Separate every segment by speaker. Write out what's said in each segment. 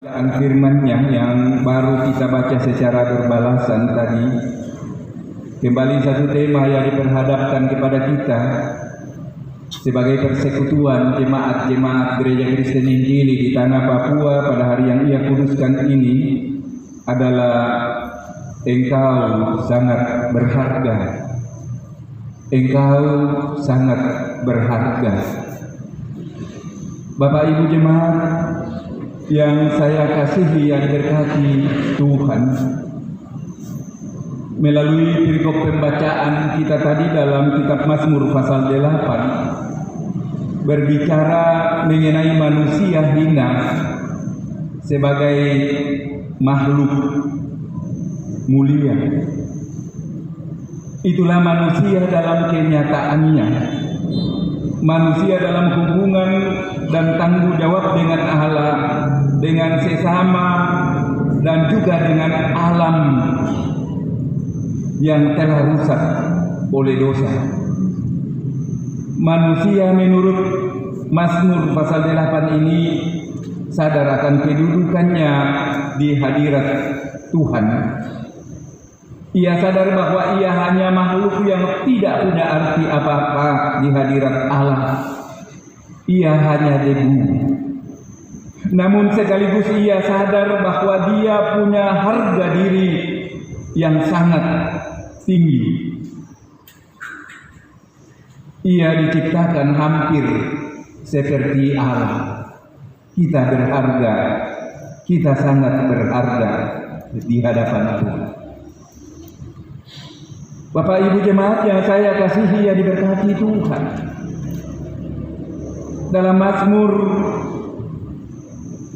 Speaker 1: Firman-Nya yang baru kita baca secara berbalasan tadi, kembali satu tema yang diperhadapkan kepada kita sebagai persekutuan jemaat-jemaat Gereja Kristen Injili di tanah Papua pada hari yang Ia kuduskan ini adalah engkau sangat berharga. Engkau sangat berharga. Bapak Ibu jemaat yang saya kasihi, yang diberkati Tuhan, melalui perikop pembacaan kita tadi dalam kitab Mazmur pasal 8 berbicara mengenai manusia hina sebagai makhluk mulia. Itulah manusia dalam kenyataannya, manusia dalam hubungan dan tanggung jawab dengan Allah, dengan sesama, dan juga dengan alam yang telah rusak oleh dosa. Manusia menurut Mazmur pasal 8 ini sadar akan kedudukannya di hadirat Tuhan. Ia sadar bahwa ia hanya makhluk yang tidak punya arti apa-apa di hadirat Allah. Ia hanya debu. Namun sekaligus ia sadar bahwa dia punya harga diri yang sangat tinggi. Ia diciptakan hampir seperti Allah. Kita berharga, kita sangat berharga di hadapan Tuhan. Bapak Ibu jemaat yang saya kasihi, yang diberkati Tuhan, dalam Mazmur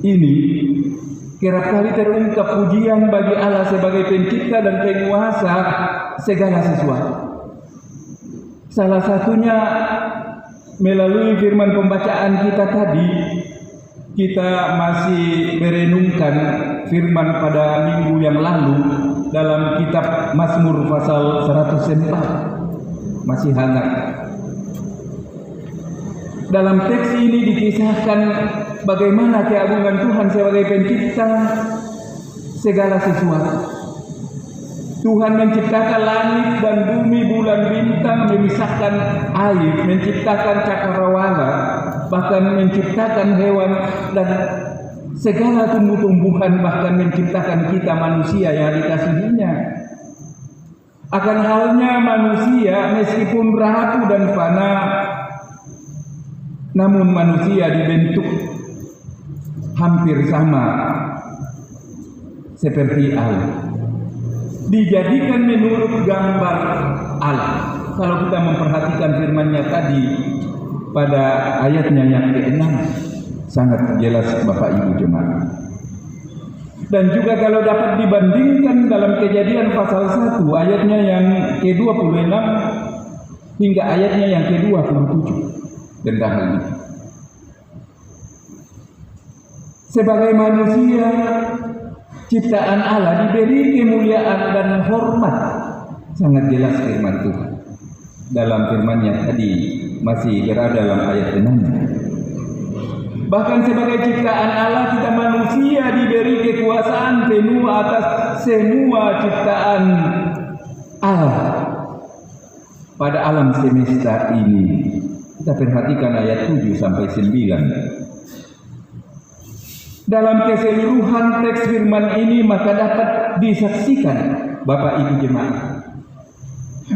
Speaker 1: ini kerap kali terungkap pujian bagi Allah sebagai pencipta dan penguasa segala sesuatu. Salah satunya melalui firman pembacaan kita tadi, kita masih merenungkan firman pada minggu yang lalu dalam kitab Mazmur pasal 104, masih hangat. Dalam teks ini dikisahkan bagaimana keagungan Tuhan sebagai pencipta segala sesuatu. Tuhan menciptakan langit dan bumi, bulan, bintang, memisahkan air, menciptakan cakrawala, bahkan menciptakan hewan dan segala tumbuh-tumbuhan, bahkan menciptakan kita manusia yang dikasihinya. Akan halnya manusia meskipun rapuh dan fana, namun manusia dibentuk hampir sama seperti Allah. Dijadikan menurut gambar Allah. Kalau kita memperhatikan firman-Nya tadi pada ayatnya yang ke-6, sangat jelas Bapak Ibu jemaat. Dan juga kalau dapat dibandingkan dalam Kejadian pasal 1 ayatnya yang ke-26 hingga ayatnya yang ke-27 tentang hal ini. Sebagai manusia ciptaan Allah diberi kemuliaan dan hormat. Sangat jelas firman Tuhan. Dalam firman-Nya tadi masih berada dalam ayat 6. Bahkan sebagai ciptaan Allah, kita manusia diberi kekuasaan penuh atas semua ciptaan Allah pada alam semesta ini. Kita perhatikan ayat 7 sampai 9. Dalam keseluruhan teks firman ini maka dapat disaksikan Bapak Ibu jemaat,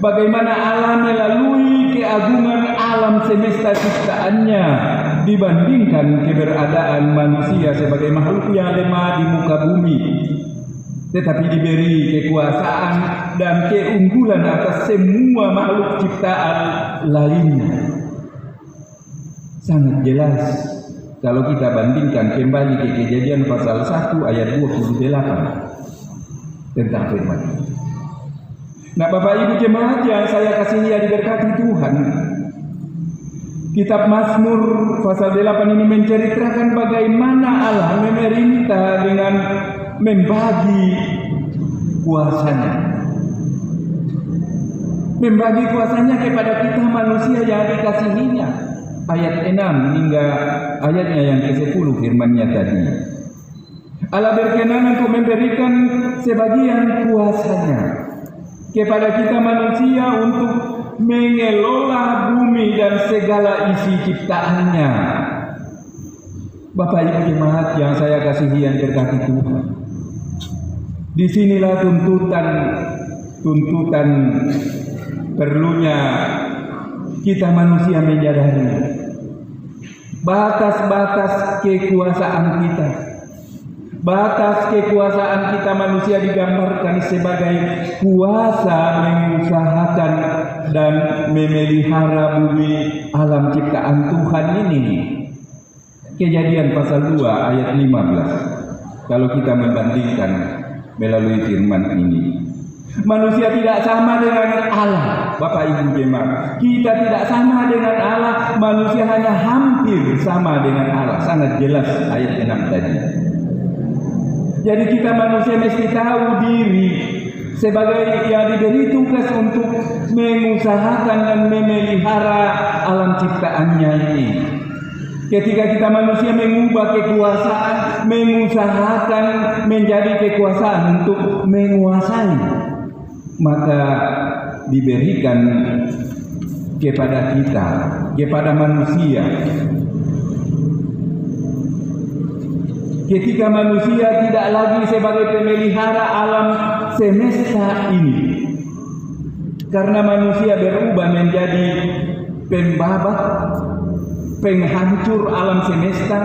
Speaker 1: bagaimana Allah melalui keagungan alam semesta ciptaannya dibandingkan keberadaan manusia sebagai makhluk yang lemah di muka bumi, tetapi diberi kekuasaan dan keunggulan atas semua makhluk ciptaan lainnya. Sangat jelas kalau kita bandingkan kembali ke Kejadian pasal 1 ayat 28 tentang firman ini. Nah Bapak Ibu jemaat yang saya kasihi, yang diberkati Tuhan, kitab Mazmur pasal 8 ini menceritakan bagaimana Allah memerintah dengan membagi kuasanya. Membagi kuasanya kepada kita manusia yang dikasihinya. Ayat 6 hingga ayatnya yang ke-10 firman-Nya tadi. Allah berkenan untuk memberikan sebagian kuasanya kepada kita manusia untuk mengelola bumi dan segala isi ciptaannya. Bapak Ibu jemaat yang saya kasihi yang berkati Tuhan, disinilah tuntutan perlunya kita manusia menyadari batas-batas kekuasaan kita. Batas kekuasaan kita manusia digambarkan sebagai kuasa mengusahakan dan memelihara bumi alam ciptaan Tuhan ini. Kejadian pasal 2 ayat 15. Kalau kita membandingkan melalui firman ini, manusia tidak sama dengan Allah. Bapak Ibu jemaat, kita tidak sama dengan Allah. Manusia hanya hampir sama dengan Allah. Sangat jelas ayat 6 tadi. Jadi kita manusia mesti tahu diri sebagai yang diberi tugas untuk mengusahakan dan memelihara alam ciptaannya ini. Ketika kita manusia mengubah kekuasaan, mengusahakan menjadi kekuasaan untuk menguasai, maka diberikan kepada kita, kepada manusia. Ketika manusia tidak lagi sebagai pemelihara alam semesta ini, karena manusia berubah menjadi pembabat, penghancur alam semesta,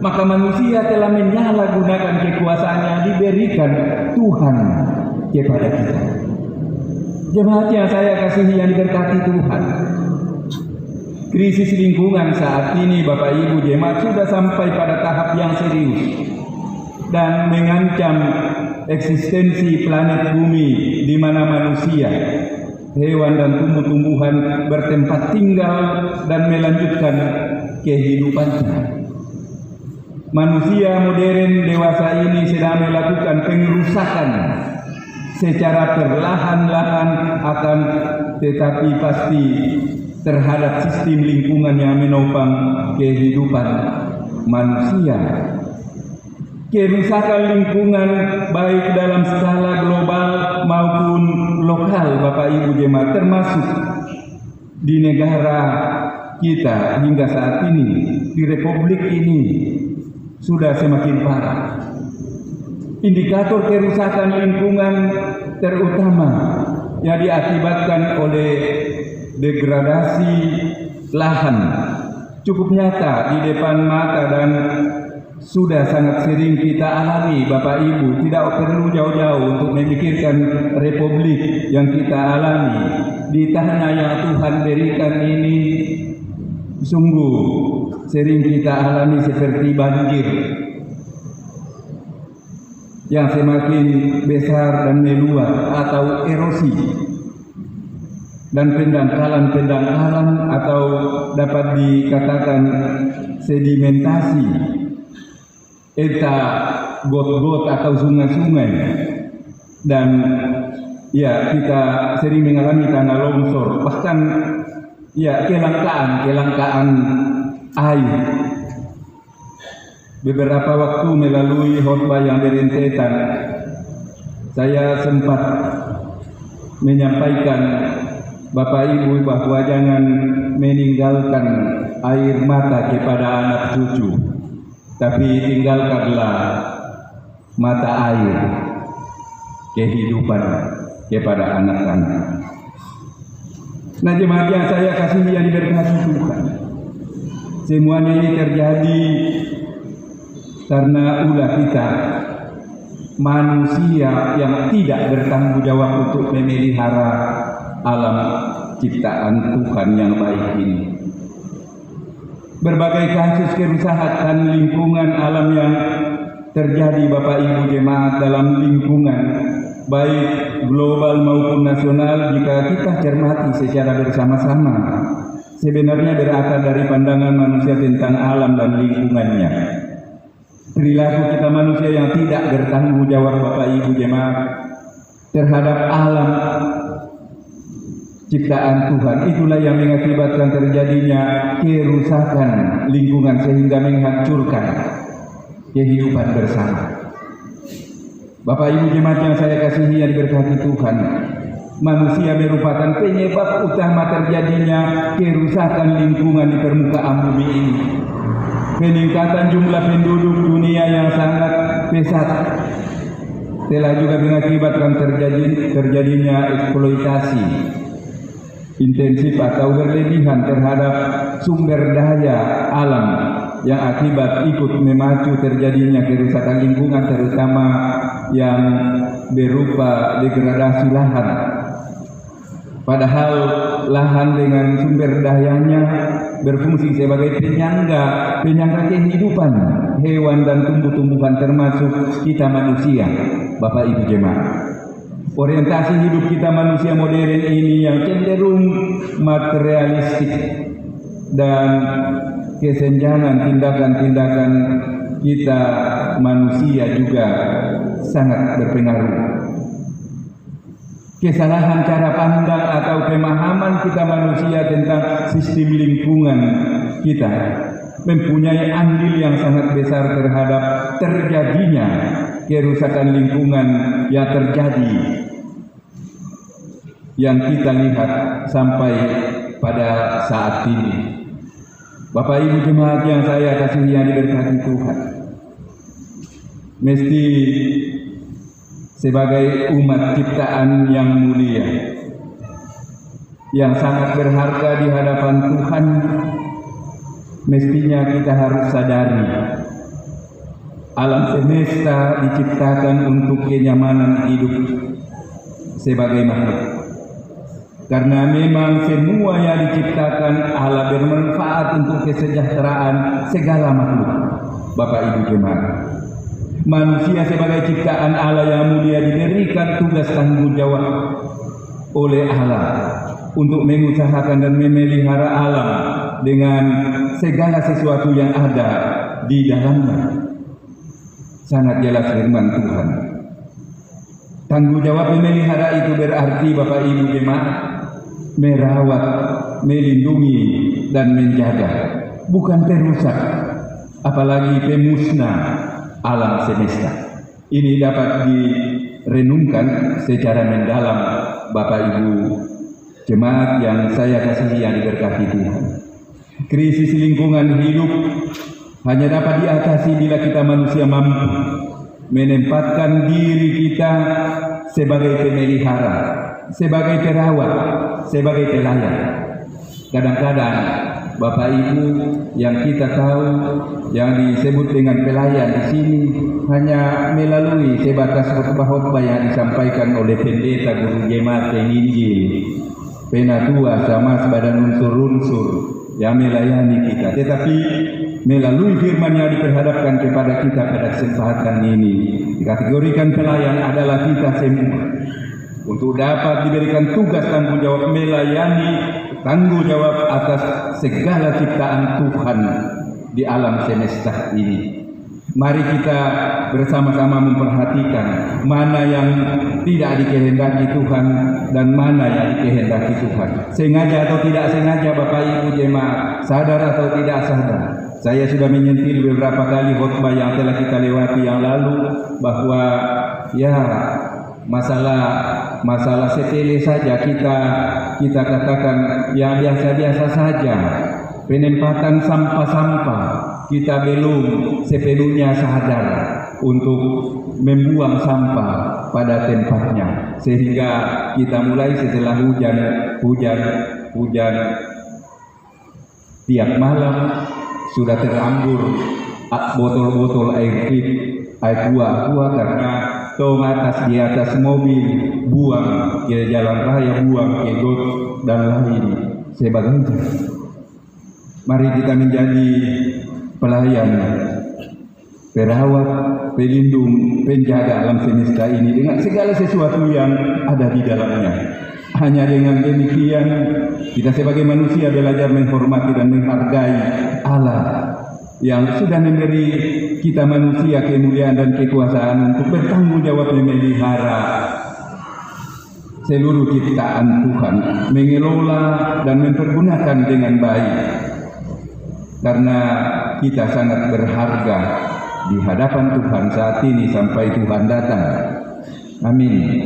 Speaker 1: maka manusia telah menyalahgunakan kekuasaan yang diberikan Tuhan kepada kita. Jemaat yang saya kasihi yang diberkati Tuhan, krisis lingkungan saat ini Bapak Ibu jemaat sudah sampai pada tahap yang serius dan mengancam eksistensi planet bumi di mana manusia, hewan dan tumbuh-tumbuhan bertempat tinggal dan melanjutkan kehidupannya. Manusia modern dewasa ini sedang melakukan pengerusakan secara perlahan-lahan akan tetapi pasti terhadap sistem lingkungan yang menopang kehidupan manusia. Kerusakan lingkungan baik dalam skala global maupun lokal Bapak Ibu jemaat, termasuk di negara kita hingga saat ini, di republik ini sudah semakin parah. Indikator kerusakan lingkungan terutama yang diakibatkan oleh degradasi lahan cukup nyata di depan mata dan sudah sangat sering kita alami Bapak Ibu. Tidak perlu jauh-jauh untuk memikirkan republik yang kita alami di tanah yang Tuhan berikan ini. Sungguh sering kita alami seperti banjir yang semakin besar dan meluas atau erosi dan pendangkalan atau dapat dikatakan sedimentasi, entah got-got atau sungai-sungai, dan ya kita sering mengalami tanah longsor, bahkan ya kelangkaan air. Beberapa waktu melalui khotbah yang berentetan, saya sempat menyampaikan Bapak Ibu bahwa jangan meninggalkan air mata kepada anak cucu, tapi tinggalkanlah mata air kehidupan kepada anak-anak. Nah jemaat yang saya kasihi yang diberkati Tuhan, semuanya ini terjadi karena ulah kita manusia yang tidak bertanggung jawab untuk memelihara alam ciptaan Tuhan yang baik ini. Berbagai kasus kerusakan lingkungan alam yang terjadi Bapak Ibu jemaat dalam lingkungan baik global maupun nasional, jika kita cermati secara bersama-sama, sebenarnya berakar dari pandangan manusia tentang alam dan lingkungannya. Perilaku kita manusia yang tidak bertanggung jawab Bapak Ibu jemaat terhadap alam ciptaan Tuhan, itulah yang mengakibatkan terjadinya kerusakan lingkungan sehingga menghancurkan kehidupan bersama. Bapak Ibu jemaat yang saya kasihi yang diberkati Tuhan, manusia merupakan penyebab utama terjadinya kerusakan lingkungan di permukaan bumi ini. Peningkatan jumlah penduduk dunia yang sangat pesat telah juga mengakibatkan terjadinya eksploitasi intensif atau berlebihan terhadap sumber daya alam yang akibat ikut memacu terjadinya kerusakan lingkungan, terutama yang berupa degradasi lahan. Padahal lahan dengan sumber dayanya berfungsi sebagai penyangga kehidupan hewan dan tumbuh-tumbuhan termasuk kita manusia. Bapak Ibu jemaat, orientasi hidup kita manusia modern ini yang cenderung materialistik dan kesenjangan tindakan-tindakan kita manusia juga sangat berpengaruh. Kesalahan cara pandang atau pemahaman kita manusia tentang sistem lingkungan kita mempunyai andil yang sangat besar terhadap terjadinya kerusakan lingkungan yang terjadi yang kita lihat sampai pada saat ini. Bapak Ibu jemaat yang saya kasihi yang diberkati Tuhan, mesti sebagai umat ciptaan yang mulia, yang sangat berharga di hadapan Tuhan, mestinya kita harus sadari alam semesta diciptakan untuk kenyamanan hidup sebagai makhluk. Karena memang semua yang diciptakan Allah bermanfaat untuk kesejahteraan segala makhluk. Bapak Ibu jemaat, manusia sebagai ciptaan Allah yang mulia diberikan tugas tanggung jawab oleh Allah untuk mengusahakan dan memelihara alam dengan segala sesuatu yang ada di dalamnya. Sangat jelas firman Tuhan. Tanggung jawab memelihara itu berarti Bapak Ibu jemaat merawat, melindungi dan menjaga, bukan perusak, apalagi pemusnah alam semesta. Ini dapat direnungkan secara mendalam Bapak Ibu jemaat yang saya kasihi yang diberkati Tuhan. Krisis lingkungan hidup hanya dapat diatasi bila kita manusia mampu menempatkan diri kita sebagai pemelihara, sebagai perawat, sebagai pelayan. Kadang-kadang Bapak Ibu yang kita tahu yang disebut dengan pelayan di sini hanya melalui sebatas khotbah-khotbah yang disampaikan oleh pendeta, guru jemaat, penginjil, penatua sama sebadan unsur-unsur yang melayani kita. Tetapi melalui firman yang diperhadapkan kepada kita pada kesempatan ini, dikategorikan pelayan adalah kita semua, untuk dapat diberikan tugas tanggung jawab melayani, tanggung jawab atas segala ciptaan Tuhan di alam semesta ini. Mari kita bersama-sama memperhatikan mana yang tidak dikehendaki Tuhan dan mana yang dikehendaki Tuhan. Sengaja atau tidak sengaja Bapak Ibu jemaat, sadar atau tidak sadar, saya sudah menyentil beberapa kali khotbah yang telah kita lewati yang lalu bahwa ya masalah sepele saja kita katakan yang biasa-biasa saja. Penempatan sampah-sampah kita belum sepenuhnya sadar untuk membuang sampah pada tempatnya, sehingga kita mulai setelah hujan tiap malam sudah terambur botol-botol air pip, air aqua karena tong di atas mobil, buang ke jalan raya, buang ke got dan lain sebagainya. Mari kita menjadi pelayan, perawat, pelindung, penjaga alam semesta ini dengan segala sesuatu yang ada di dalamnya. Hanya dengan demikian kita sebagai manusia belajar menghormati dan menghargai Allah yang sudah memberi kita manusia kemuliaan dan kekuasaan untuk bertanggung jawab memelihara seluruh ciptaan Tuhan, mengelola dan mempergunakan dengan baik. Karena kita sangat berharga di hadapan Tuhan saat ini sampai Tuhan datang. Amin.